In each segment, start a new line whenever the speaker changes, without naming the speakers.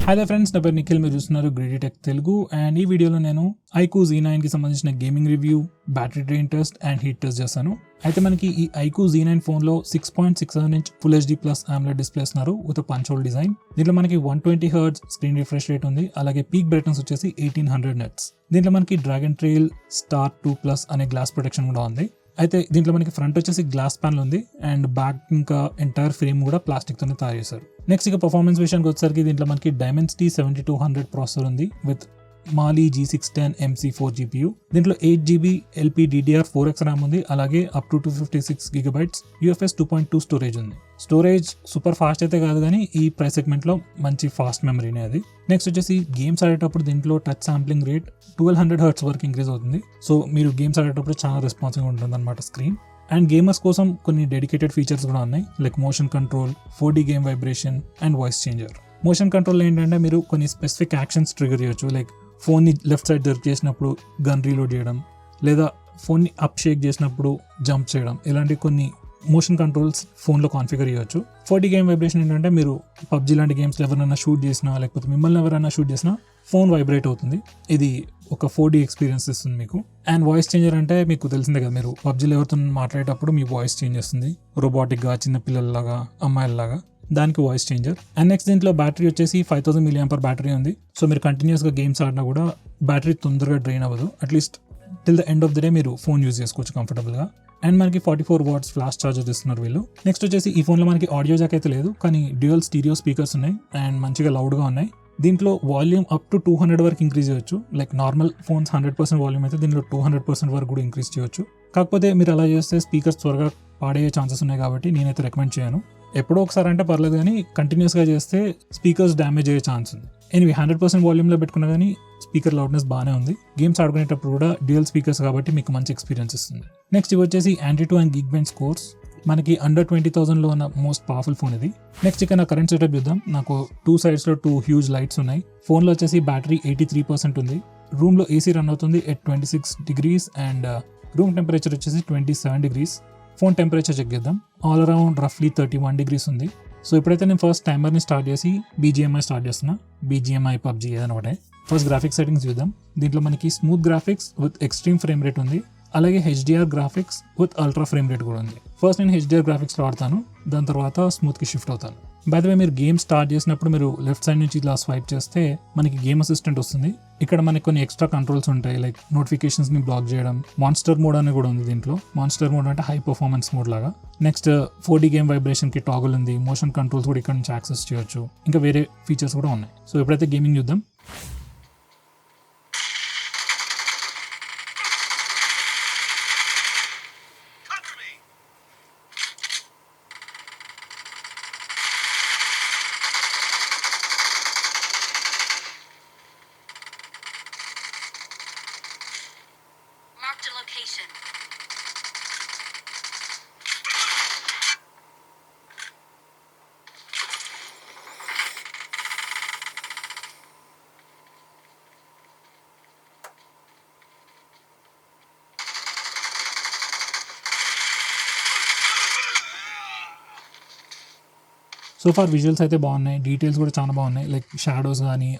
Hi friends, నా పేరు నిఖిల్. మీరు చూస్తున్నారు గ్రీడీ టెక్ తెలుగు. అండ్ ఈ వీడియోలో నేను iQOO Z9 కి సంబంధించిన gaming review, battery drain test and heat test చేస్తాను. అయితే మనకి ఈ iQOO Z9 ఫోన్లో 6.67 inch full HD plus AMOLED display ఇస్తున్నారు విత్ పంచ్ హోల్ డిజైన్. దీంట్లో మనకి 120 Hz స్క్రీన్ రిఫ్రెష్ రేట్ ఉంది. అలాగే పీక్ బ్రైట్నెస్ వచ్చేసి 1800 nits. దీంట్లో మనకి డ్రాగన్ ట్రైల్ స్టార్ 2+ అనే గ్లాస్ ప్రొటెక్షన్ కూడా ఉంది. అయితే దీంట్లో మనకి ఫ్రంట్ వచ్చేసి గ్లాస్ ప్యానల్ ఉంది అండ్ బ్యాక్ ఇంకా ఎంటైర్ ఫ్రేమ్ కూడా ప్లాస్టిక్ తోనే తయారు చేశారు. నెక్స్ట్ ఇక పర్ఫార్మెన్స్ విషయానికి వచ్చేసరికి దీంట్లో మనకి Dimensity 7200 ప్రాసెసర్ ఉంది with Mali G610 MC4 GPU. దీంట్లో 8GB LPDDR4X RAM ఉంది. అలాగే up to 256GB UFS 2.2 storage ఉంది. స్టోరేజ్ సూపర్ ఫాస్ట్ అయితే కాదు, కానీ ఈ ప్రైస్ సెగ్మెంట్లో మంచి ఫాస్ట్ మెమరీనే అది. నెక్స్ట్ వచ్చేసి గేమ్స్ ఆడేటప్పుడు దీంట్లో టచ్ శాంప్లింగ్ రేట్ 1200 Hz వరకు ఇంక్రీజ్ అవుతుంది. సో మీరు గేమ్స్ ఆడేటప్పుడు చాలా రెస్పాన్సివ్గా ఉంటుంది అనమాట స్క్రీన్. అండ్ గేమర్స్ కోసం కొన్ని డెడికేటెడ్ ఫీచర్స్ కూడా ఉన్నాయి, like motion control, 4D game vibration and voice changer. Motion control ఏంటంటే మీరు కొన్ని స్పెసిఫిక్ యాక్షన్స్ ట్రిగర్ చేయొచ్చు, లైక్ ఫోన్ని లెఫ్ట్ సైడ్ జర్క్ చేసినప్పుడు గన్ రీలోడ్ చేయడం, లేదా ఫోన్ని అప్ షేక్ చేసినప్పుడు జంప్ చేయడం, ఇలాంటి కొన్ని మోషన్ కంట్రోల్స్ ఫోన్లో కాన్ఫిగర్ చేయొచ్చు. 4D గేమ్ వైబ్రేషన్ ఏంటంటే మీరు PUBG లాంటి గేమ్స్లో ఎవరైనా షూట్ చేసినా, లేకపోతే మిమ్మల్ని ఎవరైనా షూట్ చేసినా ఫోన్ వైబ్రేట్ అవుతుంది. ఇది ఒక 4D ఎక్స్పీరియన్స్ ఇస్తుంది మీకు. అండ్ వాయిస్ చేంజర్ అంటే మీకు తెలిసిందే కదా, మీరు PUBGలో ఎవరితో మాట్లాడేటప్పుడు మీ వాయిస్ చేంజ్ చేస్తుంది, రోబోటిక్గా, చిన్న పిల్లల్లాగా, అమ్మాయిలలాగా. దానికి వాయిస్ చేంజర్. అండ్ నెక్స్ట్ దీంట్లో బ్యాటరీ వచ్చేసి 5000 mAh బ్యాటరీ ఉంది. సో మీరు కంటిన్యూస్గా గేమ్స్ ఆడినా కూడా బ్యాటరీ తొందరగా డ్రైన్ అవ్వదు. At least till the end of the day మీరు ఫోన్ యూజ్ చేసుకోవచ్చు కంఫర్టబుల్గా. అండ్ మనకి 44 watts ఫ్లాష్ చార్జర్ ఇస్తున్నారు వీళ్ళు. నెక్స్ట్ వచ్చేసి ఈ ఫోన్లో మనకి ఆడియో జాక్ అయితే లేదు, కానీ డ్యూయల్ స్టీరియో స్పీకర్స్ ఉన్నాయి అండ్ మంచిగా లౌడ్గా ఉన్నాయి. దీంట్లో వాల్యూమ్ అప్ టు 200 వరకు ఇంక్రీజ్ చేయొచ్చు. లైక్ నార్మల్ ఫోన్స్ 100% వాల్యూమ్ అయితే దీంట్లో 200% వరకు కూడా ఇంక్రీజ్ చేయొచ్చు. కాకపోతే మీరు అలా చేస్తే స్పీకర్స్ త్వరగా పాడయ్యే ఛాన్సెస్ ఉన్నాయి, కాబట్టి నేనైతే రికమెండ్ చేయను. ఎప్పుడో ఒకసారి అంటే పర్లేదు, కానీ కంటిన్యూస్గా చేస్తే స్పీకర్స్ డ్యామేజ్ అయ్యే ఛాన్స్ ఉంది. ఎనివే 100% వాల్యూమ్లో పెట్టుకున్నా కానీ స్పీకర్ లౌడ్నెస్ బాగానే ఉంది. గేమ్స్ ఆడుకునేటప్పుడు కూడా డ్యూయల్ స్పీకర్స్ కాబట్టి మీకు మంచి ఎక్స్పీరియన్స్ ఇస్తుంది. నెక్స్ట్ ఇవి వచ్చేసి Antutu and Geekbench స్కోర్స్. మనకి అండర్ 20,000లో ఉన్న మోస్ట్ పవర్ఫుల్ ఫోన్ ఇది. నెక్స్ట్ ఇక నా కరెంట్ సెటప్ చూద్దాం. నాకు 2 sides 2 హ్యూజ్ లైట్స్ ఉన్నాయి. ఫోన్లో వచ్చేసి బ్యాటరీ 83% ఉంది. రూమ్లో AC రన్ అవుతుంది at 26 degrees and room temperature వచ్చేసి 27 degrees. ఫోన్ టెంపరేచర్ చెక్ చేద్దాం. ఆల్ అరౌండ్ రఫ్లీ 31 degrees ఉంది. సో ఇప్పుడైతే నేను ఫస్ట్ టైమర్ని స్టార్ట్ చేసి BGMI స్టార్ట్ చేస్తున్నా. BGMI PUBG ఏదైనా ఒకటే. ఫస్ట్ గ్రాఫిక్స్ సెట్టింగ్స్ చూద్దాం. దీంట్లో మనకి smooth graphics with extreme frame rate ఉంది. అలాగే HDR graphics with ultra frame rate కూడా ఉంది. ఫస్ట్ నేను HDR గ్రాఫిక్స్లో ఆడతాను, దాని తర్వాత స్మూత్కి షిఫ్ట్ అవుతాను. బై ద వే, మీరు గేమ్ స్టార్ట్ చేసినప్పుడు మీరు లెఫ్ట్ సైడ్ నుంచి ఇలా స్వైప్ చేస్తే మనకి గేమ్ అసిస్టెంట్ వస్తుంది. ఇక్కడ మనకి కొన్ని ఎక్స్ట్రా కంట్రోల్స్ ఉంటాయి, లైక్ నోటిఫికేషన్స్ని బ్లాక్ చేయడం. మాన్స్టర్ మోడ్ అని కూడా ఉంది దీంట్లో. మాన్స్టర్ మోడ్ అంటే హై పర్ఫార్మెన్స్ మోడ్ లాగా. నెక్స్ట్ 4D గేమ్ వైబ్రేషన్కి టాగుల్ ఉంది. మోషన్ కంట్రోల్స్ కూడా ఇక్కడ నుంచి యాక్సెస్ చేయొచ్చు. ఇంకా వేరే ఫీచర్స్ కూడా ఉన్నాయి. సో ఇప్పుడైతే గేమింగ్ చూద్దాం.
Marked a location.
So far visuals అయితే బాగున్నాయి, డీటెయిల్స్ కూడా చాలా బాగున్నాయి. లైక్ షాడోస్ కానీ,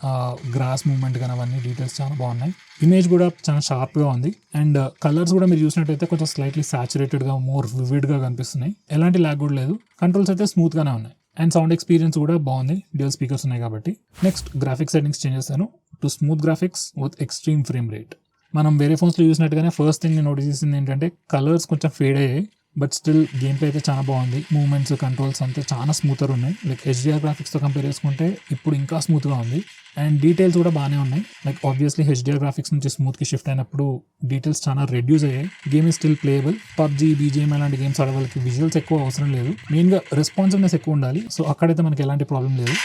గ్రాస్ మూవ్మెంట్ కానీ, అవన్నీ డీటెయిల్స్ చాలా బాగున్నాయి. ఇమేజ్ కూడా చాలా షార్ప్గా ఉంది. అండ్ కలర్స్ కూడా మీరు చూసినట్టయితే కొంచెం స్లైట్లీ సాచురేటెడ్గా, మోర్ వివిడ్గా కనిపిస్తున్నాయి. ఎలాంటి ల్యాగ్ కూడా లేదు. కంట్రోల్స్ అయితే స్మూత్గానే ఉన్నాయి. అండ్ సౌండ్ ఎక్స్పీరియన్స్ కూడా బాగుంది, డ్యూయల్ స్పీకర్స్ ఉన్నాయి కాబట్టి. నెక్స్ట్ గ్రాఫిక్స్ సెట్టింగ్స్ చేంజ్ చేస్తాను to smooth graphics with extreme frame rate. మనం వేరే ఫోన్స్లో చూసినట్టుగానే ఫస్ట్ థింగ్ నేను నోటీస్ చేసింది ఏంటంటే కలర్స్ కొంచెం ఫేడ్ అయ్యాయి, బట్ స్టిల్ గేమ్ ప్లే అయితే చాలా బాగుంది. మూవ్మెంట్స్, కంట్రోల్స్ అంతా చాలా స్మూత్గా ఉన్నాయి. లైక్ HDR గ్రాఫిక్స్తో కంపేర్ చేసుకుంటే ఇప్పుడు ఇంకా స్మూత్గా ఉంది. అండ్ డీటెయిల్స్ కూడా బాగానే ఉన్నాయి. లైక్ ఆబ్వియస్లీ HDR గ్రాఫిక్స్ నుంచి స్మూత్కి షిఫ్ట్ అయినప్పుడు డీటెయిల్స్ చాలా రెడ్యూస్ అయ్యాయి. Game is still playable. PUBG, BGMI లాంటి గేమ్స్ ఆడే వాళ్ళకి విజువల్స్ ఎక్కువ అవసరం లేదు, మెయిన్గా రెస్పాన్సివ్నెస్ ఎక్కువ ఉండాలి. సో అక్కడైతే మనకి ఎలాంటి ప్రాబ్లం లేదు.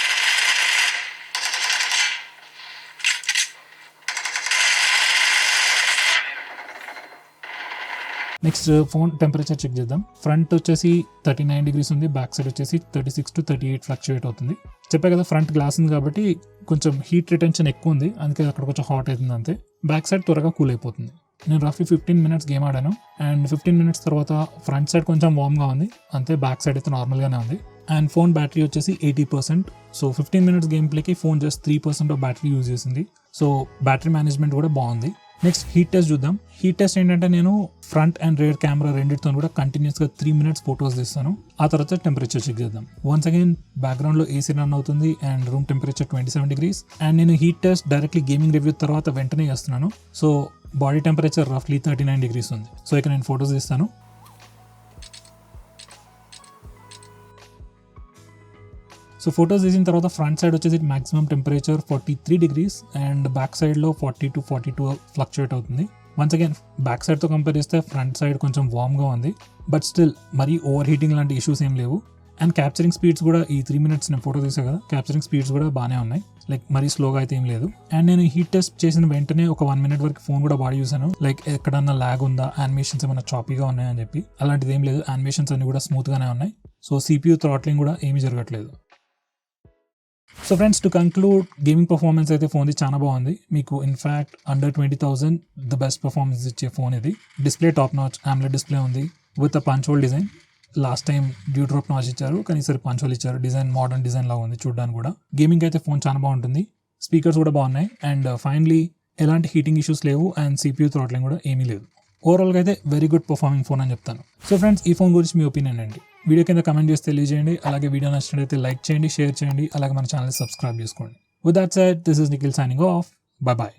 నెక్స్ట్ ఫోన్ టెంపరేచర్ చెక్ చేద్దాం. ఫ్రంట్ వచ్చేసి 39 degrees ఉంది. బ్యాక్ సైడ్ వచ్చేసి 36 to 38 ఫ్లక్చుయేట్ అవుతుంది. చెప్పా కదా, ఫ్రంట్ గ్లాస్ ఉంది కాబట్టి కొంచెం హీట్ రిటెన్షన్ ఎక్కువ ఉంది, అందుకే అక్కడ కొంచెం హాట్ అవుతుంది అంతే. బ్యాక్ సైడ్ త్వరగా కూల్ అయిపోతుంది. నేను రఫ్లీ 15 minutes గేమ్ ఆడాను అండ్ 15 minutes తర్వాత ఫ్రంట్ సైడ్ కొంచెం వార్మ్గా ఉంది, అంతే. బ్యాక్ సైడ్ అయితే నార్మల్గానే ఉంది. అండ్ ఫోన్ బ్యాటరీ వచ్చేసి 80%. సో 15 minutes గేమ్ ప్లేకి phone just 3% off battery use చేసింది. సో బ్యాటరీ మేనేజ్మెంట్ కూడా బాగుంది. నెక్స్ట్ హీట్ టెస్ట్ చూద్దాం. హీట్ టెస్ట్ ఏంటంటే నేను ఫ్రంట్ అండ్ రేర్ కెమెరా రెండింటితో కూడా కంటిన్యూస్గా 3 minutes ఫొటోస్ తీస్తాను. ఆ తర్వాత టెంపరేచర్ చెక్ చేద్దాం. వన్స్ అగైన్ బ్యాక్గ్రౌండ్లో ఏసీ రన్ అవుతుంది and room temperature 27 degrees. And నేను heat test directly gaming review తర్వాత వెంటనే చేస్తున్నాను. సో బాడీ టెంపరేచర్ రఫ్లీ 39 degrees ఉంది. సో ఇక నేను ఫొటోస్ తీస్తాను. సో ఫొటోస్ తీసిన తర్వాత ఫ్రంట్ సైడ్ వచ్చేసి maximum temperature 43 degrees and back సైడ్లో 40 to 42 ఫ్లక్చుయేట్ అవుతుంది. వన్స్ అగైన్ బ్యాక్ సైడ్తో కంపేర్ చేస్తే ఫ్రంట్ సైడ్ కొంచెం వార్మ్గా ఉంది, బట్ స్టిల్ మరీ ఓవర్ హీటింగ్ లాంటి ఇష్యూస్ ఏం లేవు. అండ్ క్యాప్చరింగ్ స్పీడ్స్ కూడా ఈ 3 minutes నేను ఫోటో తీసా కదా, క్యాప్చరింగ్ స్పీడ్స్ కూడా బాగానే ఉన్నాయి, లైక్ మరీ స్లోగా అయితే ఏం లేదు. అండ్ నేను హీట్ టెస్ట్ చేసిన వెంటనే ఒక 1 minute వరకు ఫోన్ కూడా వాడి చూసాను, లైక్ ఎక్కడన్నా ల్యాగ్ ఉందా, యానిమేషన్స్ ఏమైనా చాపీగా ఉన్నాయని చెప్పి. అలాంటిది ఏం లేదు, యానిమేషన్స్ అన్ని కూడా స్మూత్గానే ఉన్నాయి. సో CPU థ్రాట్లింగ్ కూడా ఏమీ జరగట్లేదు. So friends, to conclude, gaming performance అయితే ఫోన్ది చాలా బాగుంది. మీకు in fact under 20,000 the best performance ఇచ్చే ఫోన్ ఇది. Display top notch AMOLED display ఉంది with a punch hole design. Last time dew drop notch ఇచ్చారు, కానీ ఈసారి పంచ్ హోల్ ఇచ్చారు. డిజైన్ మోడర్న్ డిజైన్ లాగా ఉంది చూడడానికి కూడా. గేమింగ్ అయితే ఫోన్ చాలా బాగుంటుంది. స్పీకర్స్ కూడా బాగున్నాయి అండ్ ఫైనలీ ఎలాంటి హీటింగ్ ఇష్యూస్ లేవు అండ్ CPU థ్రాట్లింగ్ కూడా ఏమీ లేదు. ఓవరాల్గా అయితే వెరీ గుడ్ పర్ఫార్మింగ్ ఫోన్ అని చెప్తాను. సో ఫ్రెండ్స్, ఈ ఫోన్ గురించి మీ ఒపీనియన్ ఏంటి? వీడియో కింద కమెంట్ చేసి తెలియజేయండి. అలాగే వీడియో నచ్చినట్లయితే లైక్ చేయండి, షేర్ చేయండి, అలాగే మన ఛానల్ సబ్స్క్రైబ్ చేసుకోండి. With that said, this is Nikhil signing off. Bye bye.